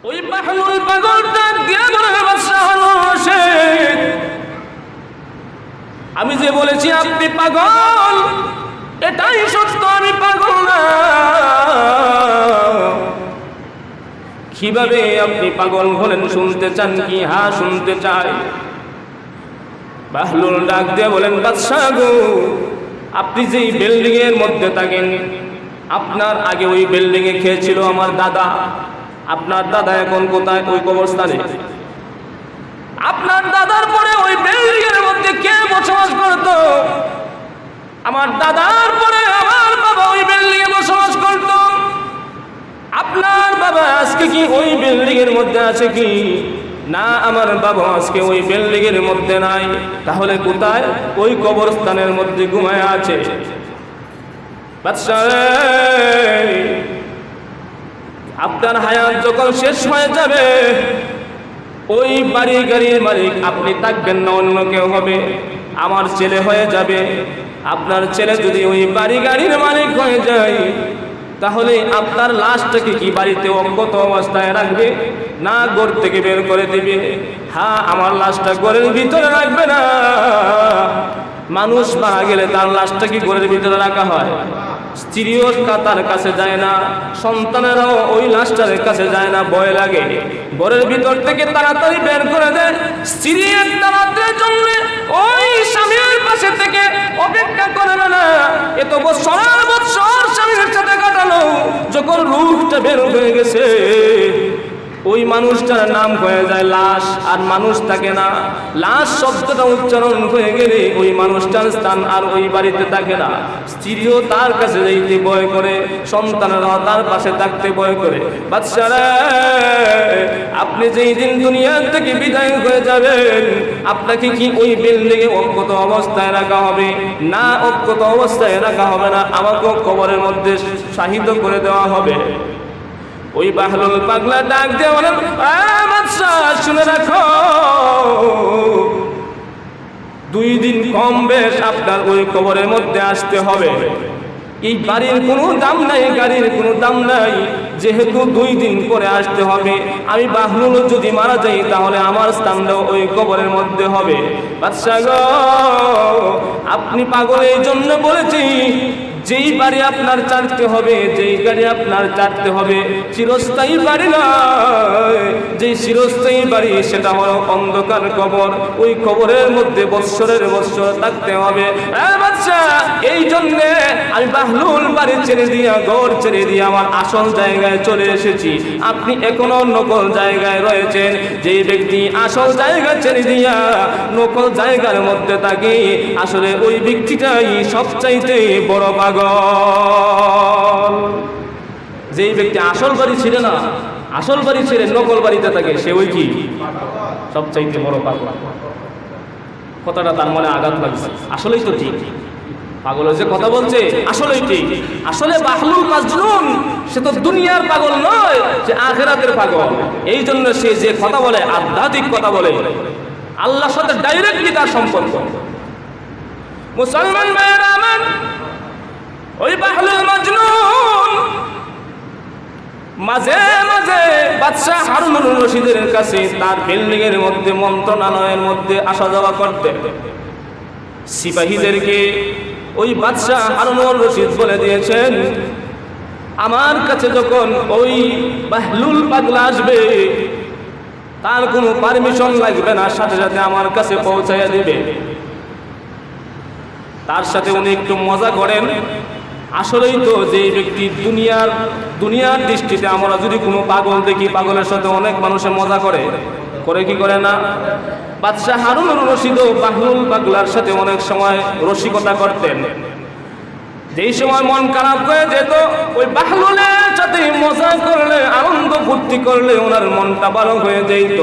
ওই বাহলুল পাগলটা দিয়ে বলে বাদশা হারুন রশিদ, আমি যে বলেছি আপনি পাগল, এটাই সত্য, আমি পাগল না। কিভাবে আপনি পাগল হলেন শুনতে চান কি? হ্যাঁ শুনতে চাই। বাহলুল ডাক দিয়ে বলেন, বাদশা গো, আপনি যেই বিল্ডিং এর মধ্যে থাকেন, আপনার আগে ওই বিল্ডিং এ খেয়েছিল আমার দাদা। আপনার দাদা এখন কোথায়? ওই কবরস্থানে। আপনার দাদার পরে ওই বিল্ডিং এর মধ্যে কে বসবাস করত? আমার দাদার পরে আমার বাবা ওই বিল্ডিং এ বসবাস করত। আপনার বাবা আজকে কি ওই বিল্ডিং এর মধ্যে আছে কি? না, আমার বাবা আজকে ওই বিল্ডিং এর মধ্যে নাই। তাহলে কোথায়? ওই কবরস্থানের মধ্যে ঘুমায় আছে। বাদশা, আপনার হায়াত যখন শেষ হয়ে যাবে, ওই বাড়ি গাড়ির মালিক আপনি থাকবেন না, অন্য কেউ হবে, আমার ছেলে হয়ে যাবে। আপনার ছেলে যদি ওই বাড়ি গাড়ির মালিক হয়ে যায়, তাহলে আপনার লাশটাকে কি বাড়িতে অজ্ঞাত অবস্থায় রাখবে, না ঘর থেকে বের করে দিবে? হ্যাঁ, আমার লাশটা ঘরের ভিতরে রাখবে না। মানুষ মারা গেলে তার লাশটা কি ঘরের ভিতরে রাখা হয়? স্ত্রীও তার কাছে যায় না, সন্তানেরাও ওই লাশটার কাছে যায় না, ভয় লাগে। ঘরের ভিতর থেকে তাড়াতাড়ি বের করে দেয়। স্ত্রী একটা রাতের জন্য ওই স্বামীর পাশে থেকে অপেক্ষা করে না। এত বছর স্বামীর সাথে কাটালো, যখন রূপটা বের হয়ে গেছে, ওই মানুষটার নাম হয়ে যায় লাশ, আর মানুষ থাকে না। লাশ শব্দটা উচ্চারণ হয়ে গেলে ওই মানুষটার স্থান আর ওই বাড়িতে থাকে না। স্ত্রীও তার কাছে যাইতে ভয় করে, সন্তানেরাও তার পাশে থাকতে ভয় করে। বাদশা রে, আপনি যেই দিন দুনিয়া থেকে বিদায় হয়ে যাবেন, আপনাকে কি ওই বিল্ডিংয়ে অজ্ঞাত অবস্থায় রাখা হবে? না, অজ্ঞাত অবস্থায় রাখা হবে না, আমাকেও কবরের মধ্যে শাহিদ করে দেওয়া হবে। ওই বাহলুল পাগলা ডাক দিয়ে বলেন, বাদশা শুনে রাখো, 2 দিন কম বেশ আপনার ওই কবরের মধ্যে আসতে হবে। এই বাড়ির কোনো দাম নাই, গাড়ির কোনো দাম নাই, যেহেতু 2 দিন পরে আসতে হবে। আমি বাহলুল যদি মারা যাই, তাহলে আমার স্থানটাও ওই কবরের মধ্যে হবে। বাদশা গো, আপনি পাগল এই জন্য বলেছি, যেই বাড়ি আপনার চাটতে হবে, যেই গাড়ি আপনার চাটতে হবে, চিরস্থায়ী বাড়ি নয়। যেই চিরস্থায়ী বাড়ি সেটা হলো অন্ধকার কবর। ওই কবরের মধ্যে বৎসরের বৎসর থাকতে হবে। বাদশা, এই জন্যে আমি বাহলুল বাড়ি ছেড়ে দিয়া, ঘর ছেড়ে দিয়ে আমার আসল জায়গায় চলে এসেছি। আপনি এখনো নকল জায়গায় রয়েছেন। যেই ব্যক্তি আসল জায়গা ছেড়ে দিয়া নকল জায়গার মধ্যে থাকে, আসলে ওই ব্যক্তিটাই সবচাইতে বড় পাগল। যেই ব্যক্তি আসল বাড়ি ছেড়ে না, আসল বাড়ি ছেড়ে নকল বাড়িতে থাকে, সে ওই কি সবচাইতে বড় পাগল। কথাটা তার মনে আঘাত লাগছে। আসলেই তো ঠিক, পাগল যে কথা বলছে আসলেই ঠিক। আসলে বাহলুল মাজনুন, সে তো দুনিয়ার পাগল নয়, সে আখিরাতের পাগল। এই জন্য সে যে কথা বলে, আধ্যাত্মিক কথা বলে, আল্লাহর সাথে ডাইরেক্টলি তার সম্পর্ক। মুসলমান ভাইয়েরা আমার, ওই বাহলুল মাজনুন মাঝে মাঝে বাদশা হারুনুর রশিদের কাছে তার বিল্ডিং এর মধ্যে, মন্ত্রণালয়ের মধ্যে আসা যাওয়া করতেন। সিপাহীদেরকে ওই বাদশা হারুনুর রশিদ বলে দিয়েছেন, আমার কাছে যখন ওই বাহলুল পাগলা আসবে, তার কোনো পারমিশন লাগবে না, সাথে সাথে আমার কাছে পৌঁছাইয়া দিবে। তার সাথে উনি একটু মজা করেন। আসলেই তো যে ব্যক্তি দুনিয়ার দৃষ্টিতে আমরা যদি কোনো পাগল দেখি, পাগলের সাথে অনেক মানুষে মজা করে কি করে না? বাদশা হারুনুর রশিদও বাহলুল পাগলার সাথে অনেক সময় রসিকতা করতেন। যেই সময় মন খারাপ হয়ে যেত, ওই বাহলুলের সাথে মজা করলে, আনন্দ ফুর্তি করলে ওনার মনটা ভালো হয়ে যেত।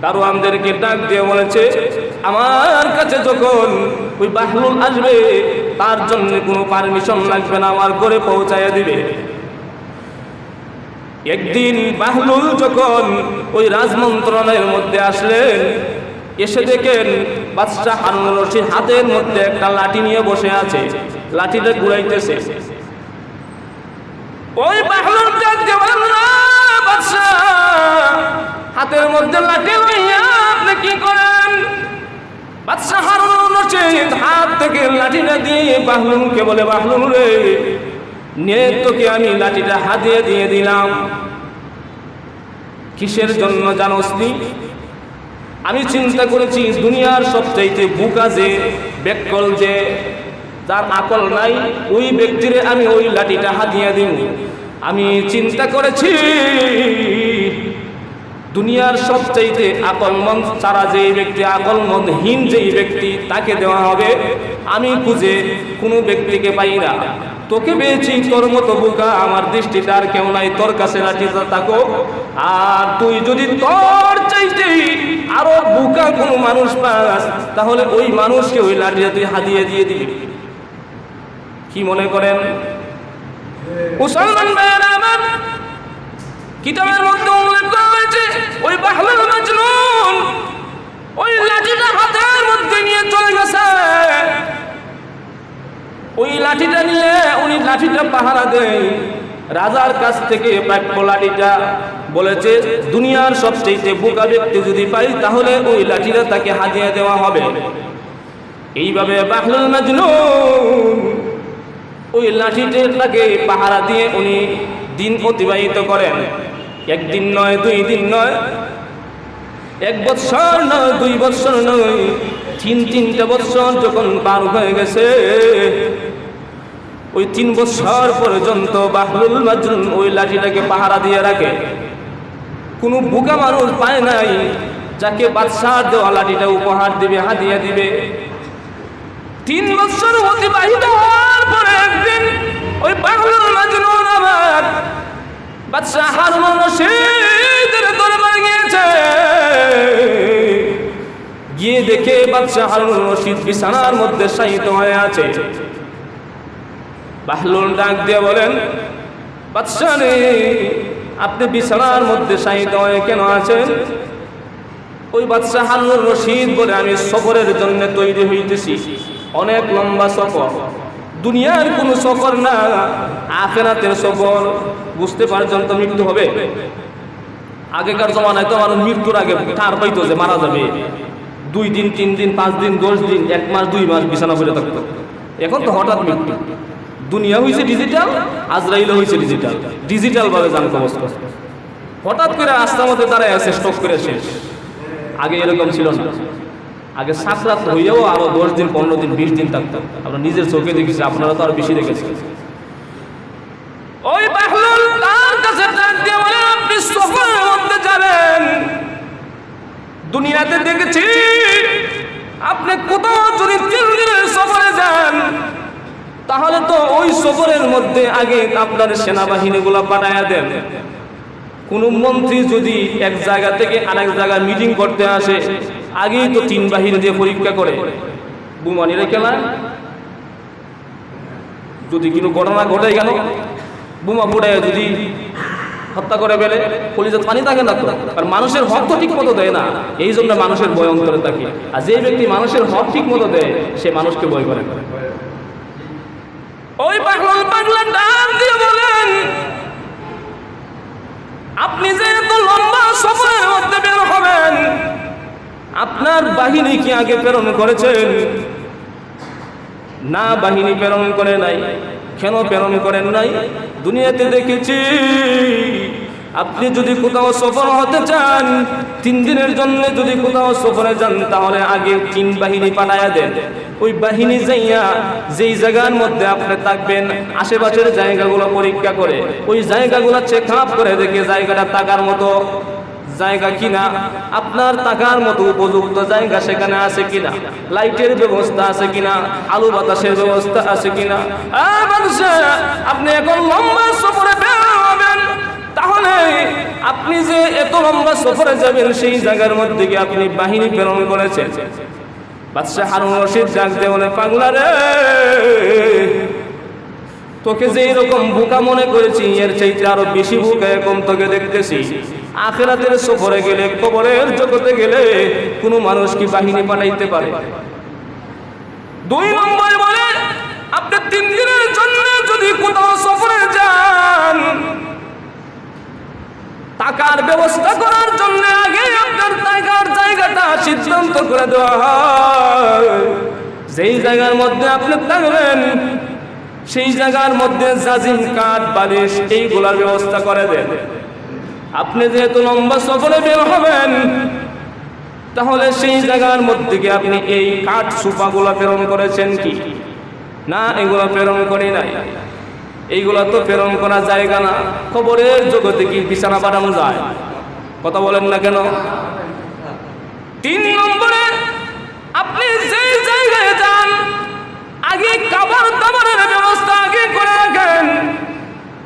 দারোয়ানদেরকে ডাক দিয়ে বলেছে, আমার কাছে যখন ওই বাহলুল আসবে, তার জন্য কোনো পারমিশন লাগবে না, আমার ঘরে পৌঁছাইয়া দিবে। একদিন বাহলুল যখন ওই রাজমন্ত্রণালয়ের মধ্যে আসলেন, এসে দেখেন বাদশা হারুনুর রশিদ হাতের মধ্যে একটা লাঠি নিয়ে বসে আছে, লাঠিটা ঘুরাইতেছে। ওই বাহলুল ডাক দিয়ে বলেন, বাদশা রশিদ হাত থেকে লাঠিটা দিয়ে বাহলুলকে বলে, বাহলুল রে, নে তোকে আমি লাঠিটা হাতিয়ে দিয়ে দিলাম। কিসের জন্য জানোস নি? আমি চিন্তা করেছি দুনিয়ার সবচাইতে বোকা যে, বেকল যে, যার আকল নাই, ওই ব্যক্তিরে আমি ওই লাঠিটা হাতিয়ে দিব। আমি চিন্তা করেছি দুনিয়ার সবচাইতে আকলমন্দ ছাড়া যেই ব্যক্তি, আকলমন্দহীন যেই ব্যক্তি, তাকে দেওয়া হবে। আমি খুঁজে কোনো ব্যক্তিকে পাই না, তোকে পেয়েছি। তোর মতো বোকা আমার দৃষ্টিতে আর কেউ নাই, তোর কাছে লাঠিটা থাকো। আর তুই যদি তোর চাইতে আরো বোকা কোনো মানুষ পাস, তাহলে ওই মানুষকে ওই লাঠিটা তুই হাতিয়ে দিয়ে দিবি। কি মনে করেন মুসলমান ভাইয়েরা আমার? কিতাবের মধ্যে উল্লেখ করা হয়েছে ওই বাহলুল মাজনুন ওই লাঠিটা হাতের মধ্যে নিয়ে চলে গেছে। ওই লাঠিটা নিয়ে উনি লাঠিটা পাহারা দেয়। রাজার কাছ থেকে প্রাপ্য লাঠিটা বলেছে দুনিয়ার সবচেয়ে বোকা ব্যক্তি যদি পাই তাহলে ওই লাঠিটা তাকে হাতিয়ে দেওয়া হবে। এইভাবে বাহলুল মাজনুন ওই লাঠিটাকে পাহারা দিয়ে উনি দিন অতিবাহিত করেন। একদিন নয়, 2 দিন নয়, 1 বছর নয়, 2 বছর নয়, 3টা বছর যখন পার হয়ে গেছে, ওই 3 বছর পর্যন্ত বাহলুল মাজনুন ওই লাঠিটাকে পাহারা দিয়ে রাখে। কোনো বোকা মানুষ পায় নাই যাকে বাদশাহ দেওয়া লাঠিটা উপহার দিবে, হাদিয়া দিবে। 3 বছর অতিবাহিত হওয়ার পরে একদিন ওই বাহলুল মাজনুন আবার বাদশাহ হারুন রশিদের দরবারে গিয়েছে। গিয়ে দেখে বাদশাহ হারুন রশিদ বিছানার মধ্যে শায়িত হয়ে আছে। বাহলুল ডাক দিয়ে বলেন, বাদশাহ রে, আপনি বিছানার মধ্যে শায়িত হয়ে কেন আছেন? ওই বাদশাহ হারুন রশিদ বলে, আমি সফরের জন্য তৈরি হইতেছি, অনেক লম্বা সফর, দুনিয়ার কোনো সফর না, আখিরাতের সফর। বুঝতে পারছেন তো মৃত্যু হবে। আগেকার জমানায় তো মানুষ মৃত্যুর আগে ঠার পাইতো যে মারা যাবে, 2 দিন 3 দিন 5 দিন 10 দিন 1 মাস 2 মাস বিছানা পড়ে থাকতো। এখন তো হঠাৎ মৃত্যু। দুনিয়া হয়েছে ডিজিটাল, আজরাইলও হয়েছে ডিজিটাল, ডিজিটাল ভাবে জান কবজ। হঠাৎ করে রাস্তার মধ্যে দাঁড়ায় আছে, স্টক করে শেষ। আগে এরকম ছিল না। আগে সাকরাত হইয়াও আরো 10 দিন 15 দিন 20 দিন থাকতাম। আমরা নিজের চোখে দেখেছি, আপনারা তো আরো বেশি দেখেছেন। ওই বাহলুল তার কাছে ডাক দিয়ে বলে, আপনি সফরের মধ্যে যাবেন, দুনিয়াতে দেখেছি আপনি কোথাও যদি 3 দিনের সফরে যান তাহলে তো ওই সফরের মধ্যে আগে আপনার সেনাবাহিনীগুলো পাঠায়া দেন। কোন মন্ত্রী যদি এক জায়গা থেকে আরেক জায়গায় মিটিং করতে আসে, আগেই তো 3 বাহিনী দিয়ে পরীক্ষা করে বুমানিরা খেলা। যদি কোনো ঘটনা ঘটে গেল, বোমা ফুটে যদি হত্যা করে ফেলে, কলিজাত পানি থাকে না তো। আর মানুষের হক তো ঠিক মতো দেয় না, এই জন্য মানুষের ভয় অন্তরে থাকে। আর যে ব্যক্তি মানুষের হক ঠিক মতো দেয়, সে মানুষকে ভয় করে। ওই বাহলুল পাগলা ডাক দিয়ে বলেন, আপনি যে এত লম্বা সফরের মধ্যে বের হবেন, আপনার বাহিনী কি আগে প্রেরণ করেছেন? না, বাহিনী প্রেরণ করে নাই। কেন প্রেরণ করেন নাই? দুনিয়াতে দেখেছি আপনি যদি কোথাও সফর হতে চান, 3 দিনের জন্য যদি কোথাও সফরে যান, তাহলে আগে 3 বাহিনী পাঠায়া দেন। ওই বাহিনী যাইয়া যেই জায়গার মধ্যে আপনি থাকবেন, আশেপাশের জায়গাগুলো পরীক্ষা করে, ওই জায়গাগুলো চেক আপ করে দেখে জায়গাটা থাকার মতো জায়গা কিনা, আপনার থাকার মতো উপযুক্ত জায়গা সেখানে আছে কিনা, লাইটের ব্যবস্থা আছে কিনা, আলো বাতাসের ব্যবস্থা আছে কিনা। আপনি এখন লম্বা সফরে বের হবেন, তাহলে আপনি যে এত লম্বা সফরে যাবেন, সেই জায়গার মধ্যে কি আপনি বাহিনী প্রেরণ করেছেন? বাদশাহ হারুন রশিদ ডাক দিয়ে বলে, পাগলা রে, তোকে যে এরকম বোকা মনে করেছি, এর চাইতে আরো বেশি বোকা এখন তোকে দেখতেছি। আখিরাতের সফরে গেলে, কবরের জগতে গেলে কোনো মানুষ কি বাহিনী পাঠাইতে পারে? 2 নম্বর বলে, আপনি 3 দিনের জন্য যদি কোথাও সফরে যান, টাকার ব্যবস্থা করার জন্য আগে আপনার টাকার জায়গাটা সিদ্ধান্ত করে দেওয়া হয় যেই জায়গার মধ্যে আপনি থাকবেন সেই জায়গার মধ্যে জাজিম কাঠ বালিশ এইগুলার ব্যবস্থা করে দেন। আপনি যেহেতু লম্বা সফরে বের হবেন, তাহলে সেই জায়গার মধ্যে গিয়ে আপনি এই কাঠ সোফাগুলো প্রেরণ করেছেন কি? না, এগুলো প্রেরণ করি নাই। এইগুলা তো প্রেরণ করা জায়গা না। খবরের জগতে কি বিছানা বানানো যায়? কথা বলেন না কেন? 3 নম্বরে, আপনি যে জায়গায় যান আগে খাবার দাবারের ব্যবস্থা আগে করে রাখেন।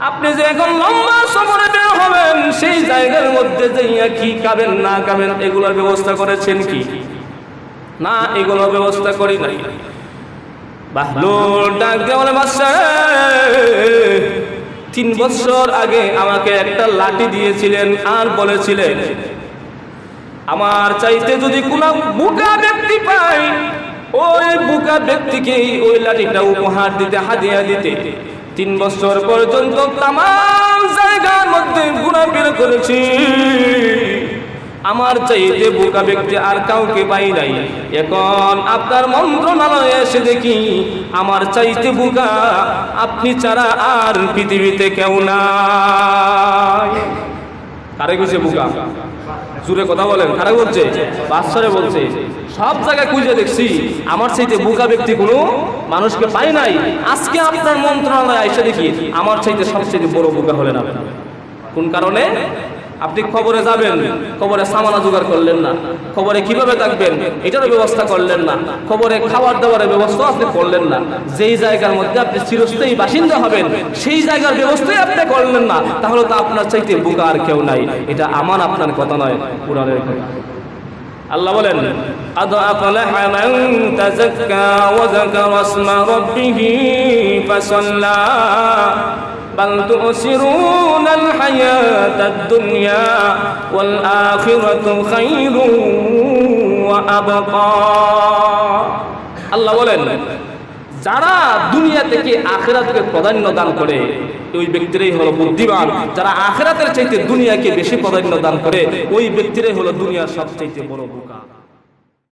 আপনি যে এখন লম্বা সফরে বের হবেন সেই জায়গার মধ্যে যাইয়া কি খাবেন না খাবেন এগুলোর ব্যবস্থা করেছেন কি? না, এগুলোর ব্যবস্থা করি নাই। বাহলুল ডাক দিয়ে বলে, বাদশা 3 বছর আগে আমাকে একটা লাঠি দিয়েছিলেন আর বলেছিলেন আমার চাইতে যদি কোনো বুকা ব্যক্তি পাই ওই বুকা ব্যক্তিকে ওই লাঠিটা উপহার দিতে, হাদিয়া দিতে। 3 বছর পর্যন্ত তাম জায়গার মধ্যে ঘোরাফেরা করেছি, আমার চাইতে বোকা ব্যক্তি আর কাউকে পাই নাই। এখন আপনার মন্ত্রণালয়ে এসে দেখি আমার চাইতে বোকা আপনি ছাড়া আর পৃথিবীতে কেউ নাই। কারে কইছে বোকা? জুড়ে কথা বলেন। কারে বলছে? বাদশারে বলছে। সব জায়গায় খুঁজে দেখছি আমার চাইতে বোকা ব্যক্তি কোনো মানুষকে পাই নাই। আজকে আপনার মন্ত্রণালয়ে এসে দেখি আমার চাইতে সবচেয়ে বড় বোকা হলেন আপনি। কোন কারণে? আপনি খবরে যাবেন, খবরে সামানা জোগাড় করলেন না, খবরে কিভাবে থাকবেন এটারও ব্যবস্থা করলেন না, খবরে খাবার দাবারের ব্যবস্থা আপনি করলেন না। যেই জায়গার মধ্যে আপনি চিরস্থায়ী বাসিন্দা হবেন সেই জায়গার ব্যবস্থাই আপনি করলেন না, তাহলে তো আপনার চাইতে বোকা আর কেউ নাই। এটা আমার আপনার কথা নয়, কুরআনের কথা। আল্লাহ বলেন, قد أفلح من تزكى وذكر اسم ربه فصلى بل تؤثرون الحياة الدنيا والآخرة خير وأبقى। আল্লাহ বলেন, যারা দুনিয়া থেকে আখিরাতকে প্রাধান্য দান করে ওই ব্যক্তিরাই হলো বুদ্ধিমান। যারা আখিরাতের চাইতে দুনিয়াকে বেশি প্রাধান্য দান করে ওই ব্যক্তিরাই হলো দুনিয়ার সবচেয়ে বড় বোকা।